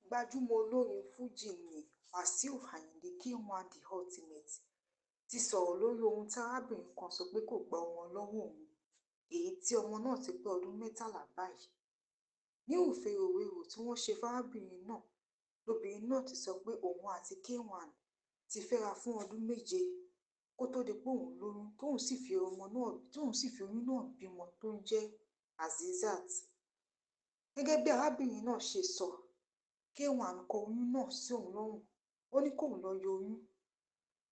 Gbajúmọ̀ olórin Fújì ni Wasiu Ayinde K1 The Ultimate ti sọ̀rọ̀ lórí ohun tí arábìnrin kan sọ pé kò gba ọmọ lọ́wọ́ òun, èyí tí ọmọ náà ti pé ọdún 13 báyìí. Ní ìfèròwérò tí wọ́n ṣe fárábìnrin náà, lobìnrin náà ti sọ pé òun àti K1 ti fẹ́ra fún ọdún 7 kó tó di pé òun lóyún, tóun sì fi oyún náà bímọ tó ń jẹ́ Azeezat. Gẹ́gẹ́ bí arábìnrin náà ṣe sọ, K1 kọ oyún náà sí òun lọ́rùn, ó ní kóun lọ yọ oyún,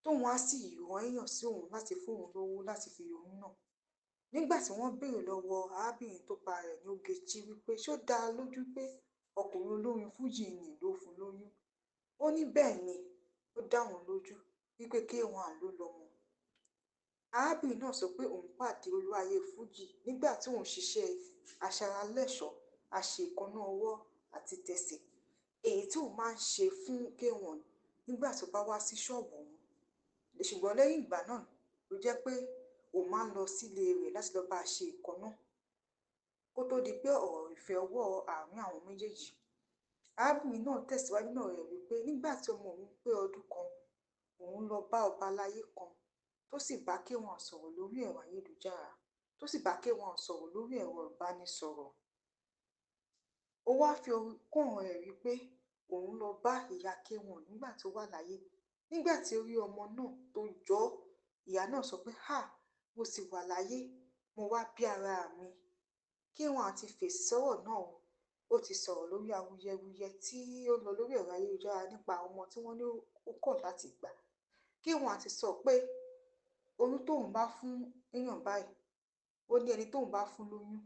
tóun á sì rán èèyàn sí òun láti fún òun lówó láti fi yọ oyún náà. Nígbà tí wọ́n béèrè lọ́wọ́ arábìnrin tó pa rẹ̀ ní Ogechi wípé ṣó dá a lójú pé ọkùnrin olórin Fújì nì ló fún lóyún, ó ní bẹ́ẹ̀ ni, ó dá òun lójú wípé K1 ló lọ́mọ. Arábìnrin náà sọ pé òun pàdé olúwayé Fújì nígbà tí òun ṣiṣẹ́ aṣaralẹ́ṣọ̀, aṣèékánná ọwọ́ àti tẹsẹ̀, èyí tí òun máa ń ṣe fún K1 nígbà tó bá wá sí ṣọ́ọ̀bù òun. Ṣùgbọ́n lẹ́yìn ìgbà náà ló jẹ́ pé òun máa ń lọ sílé rẹ̀ láti lọ bá a ṣe ìkánná kó tó di pé ọ̀rọ̀ ìfẹ́ ọwọ́ àárín àwọn méjèèjì. Arábìnrin náà tẹ̀síwájú náà rẹ̀ wípé nígbà tí ọmọ òun pé ọdún kan, òun lọ bá ọba aláyé kan tó sì bá K1 sọ̀rọ̀ lórí ẹ̀rọ ayélujára, tó sì bá K1 sọ̀rọ̀ lórí ẹ̀rọ ìbánisọ̀rọ̀. Ó wá fi kún ọ̀rọ̀ rẹ̀ wípé òun lọ bá ìyá K1 nígbà tó wà láyé. Nígbà tí ó rí ọmọ náà tó jọ ọ́, ìyá náà sọ pé mo sì wà láyé, mo wá bí ara mi. K1 ti fèsì sọ́rọ̀ náà o. Ó ti sọ̀rọ̀ lórí awuyewuye tí ó lọ lórí ẹ̀rọ ayélujára nípa ọmọ tí wọ́n ní ó kọ̀ láti gbà. K1 ti sọ pé oyún tóun bá fún èèyàn báyìí, ó ní ẹni tóun bá fún lóyún,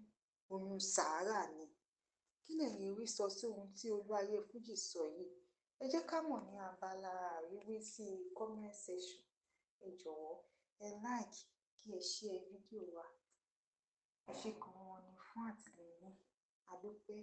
oyún sàárà ni. Kí lẹ̀yin rí sọ sí ohun tí olúwayé Fújì sọ yìí? Ẹ jẹ́ ká mọ̀ ní abala àríwísí comment section. Ẹ jọ̀wọ́ ẹ like kí ẹ share fídíò wa. Ẹ ṣé gan-an ni fún àtìlẹ́yìn. A dúpẹ́.